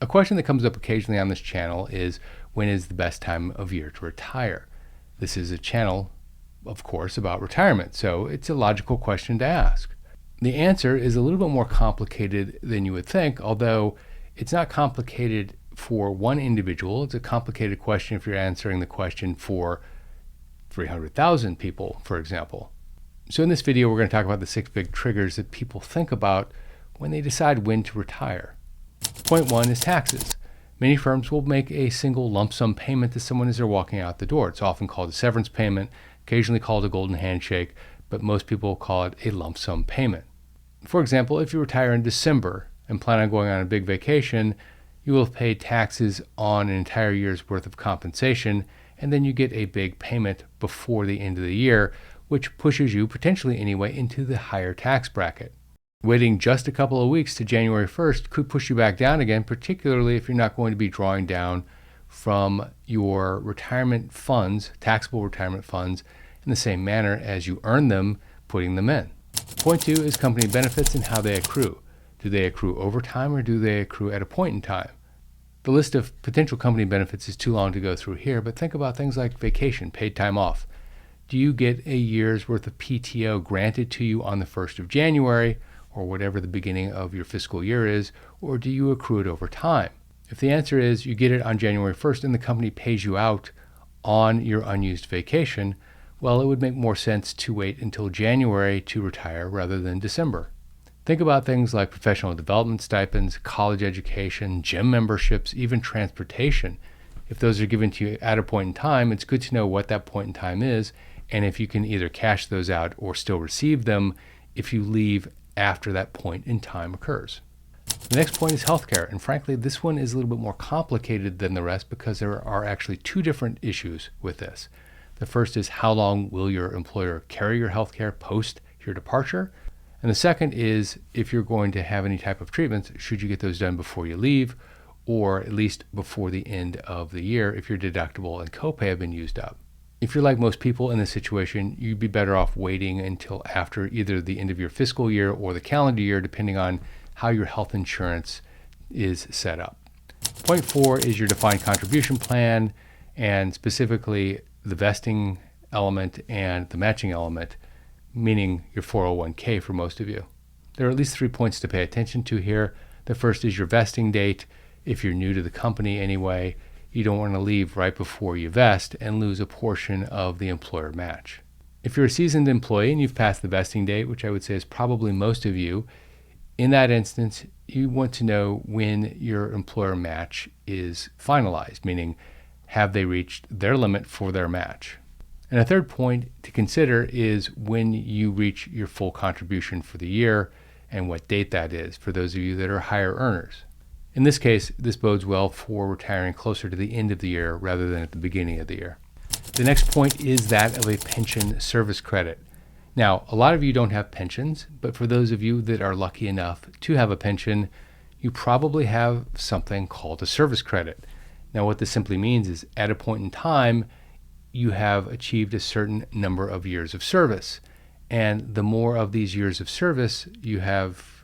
A question that comes up occasionally on this channel is, when is the best time of year to retire? This is a channel, of course, about retirement, so it's a logical question to ask. The answer is a little bit more complicated than you would think, although it's not complicated for one individual. It's a complicated question if you're answering the question for 300,000 people, for example. So in this video, we're going to talk about the 6 big triggers that people think about when they decide when to retire. Point 1 is taxes. Many firms will make a single lump sum payment to someone as they're walking out the door. It's often called a severance payment, occasionally called a golden handshake, but most people call it a lump sum payment. For example, if you retire in December and plan on going on a big vacation, you will have paid taxes on an entire year's worth of compensation, and then you get a big payment before the end of the year, which pushes you, potentially anyway, into the higher tax bracket. Waiting just a couple of weeks to January 1st could push you back down again, particularly if you're not going to be drawing down from your retirement funds, taxable retirement funds, in the same manner as you earn them, putting them in. Point 2 is company benefits and how they accrue. Do they accrue over time or do they accrue at a point in time? The list of potential company benefits is too long to go through here, but think about things like vacation, paid time off. Do you get a year's worth of PTO granted to you on the 1st of January, or whatever the beginning of your fiscal year is, or do you accrue it over time? If the answer is you get it on January 1st and the company pays you out on your unused vacation, well, it would make more sense to wait until January to retire rather than December. Think about things like professional development stipends, college education, gym memberships, even transportation. If those are given to you at a point in time, it's good to know what that point in time is, and if you can either cash those out or still receive them if you leave after that point in time occurs. The next point is healthcare, and frankly, this one is a little bit more complicated than the rest because there are actually 2 different issues with this. The first is, how long will your employer carry your healthcare post your departure? And the second is, if you're going to have any type of treatments, should you get those done before you leave, or at least before the end of the year if your deductible and copay have been used up. If you're like most people in this situation, you'd be better off waiting until after either the end of your fiscal year or the calendar year, depending on how your health insurance is set up. Point 4 is your defined contribution plan, and specifically the vesting element and the matching element, meaning your 401k for most of you. There are at least 3 points to pay attention to here. The first is your vesting date. If you're new to the company anyway, you don't want to leave right before you vest and lose a portion of the employer match. If you're a seasoned employee and you've passed the vesting date, which I would say is probably most of you, in that instance, you want to know when your employer match is finalized, meaning have they reached their limit for their match? And a third point to consider is when you reach your full contribution for the year and what date that is for those of you that are higher earners. In this case, this bodes well for retiring closer to the end of the year rather than at the beginning of the year. The next point is that of a pension service credit. Now, a lot of you don't have pensions, but for those of you that are lucky enough to have a pension, you probably have something called a service credit. Now, what this simply means is at a point in time, you have achieved a certain number of years of service. And the more of these years of service you have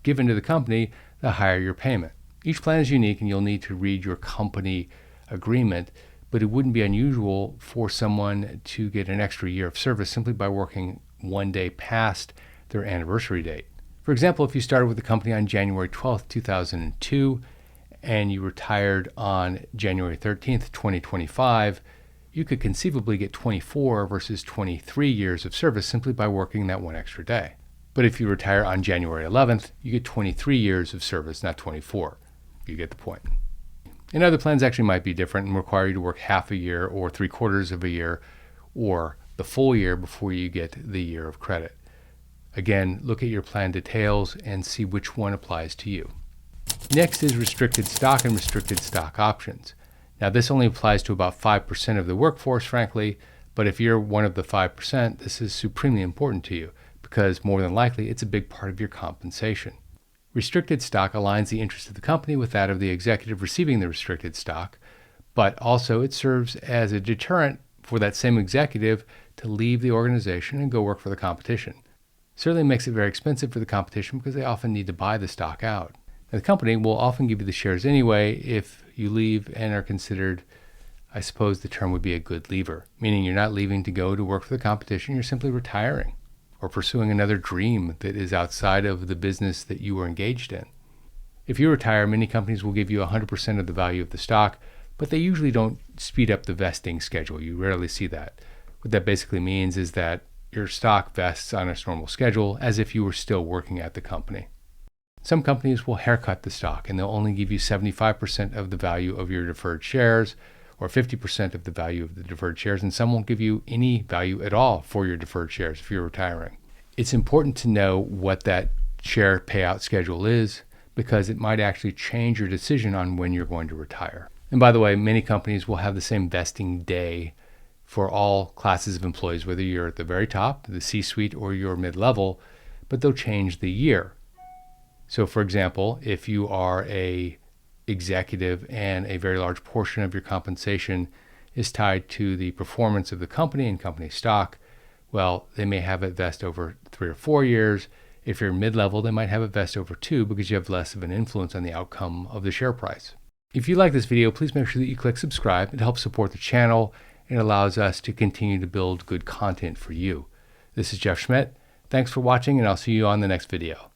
given to the company, the higher your payment. Each plan is unique and you'll need to read your company agreement, but it wouldn't be unusual for someone to get an extra year of service simply by working 1 day past their anniversary date. For example, if you started with the company on January 12th, 2002, and you retired on January 13th, 2025, you could conceivably get 24 versus 23 years of service simply by working that 1 extra day. But if you retire on January 11th, you get 23 years of service, not 24. You get the point. And other plans actually might be different and require you to work half a year or 3/4 of a year or the full year before you get the year of credit. Again, look at your plan details and see which one applies to you. Next is restricted stock and restricted stock options. Now, this only applies to about 5% of the workforce, frankly, but if you're one of the 5%, this is supremely important to you because more than likely it's a big part of your compensation. Restricted stock aligns the interest of the company with that of the executive receiving the restricted stock, but also it serves as a deterrent for that same executive to leave the organization and go work for the competition. Certainly makes it very expensive for the competition because they often need to buy the stock out. And the company will often give you the shares anyway if you leave and are considered, I suppose the term would be a good leaver, meaning you're not leaving to go to work for the competition, you're simply retiring or pursuing another dream that is outside of the business that you were engaged in. If you retire, many companies will give you 100% of the value of the stock, but they usually don't speed up the vesting schedule. You rarely see that. What that basically means is that your stock vests on its normal schedule as if you were still working at the company. Some companies will haircut the stock and they'll only give you 75% of the value of your deferred shares or 50% of the value of the deferred shares, and some won't give you any value at all for your deferred shares if you're retiring. It's important to know what that share payout schedule is because it might actually change your decision on when you're going to retire. And by the way, many companies will have the same vesting day for all classes of employees, whether you're at the very top, the C-suite, or you're mid-level, but they'll change the year. So for example, if you are a executive and a very large portion of your compensation is tied to the performance of the company and company stock, well, they may have it vest over 3 or 4 years. If you're mid-level, they might have it vest over 2 because you have less of an influence on the outcome of the share price. If you like this video, please make sure that you click subscribe. It helps support the channel and allows us to continue to build good content for you. This is Jeff Schmidt. Thanks for watching, and I'll see you on the next video.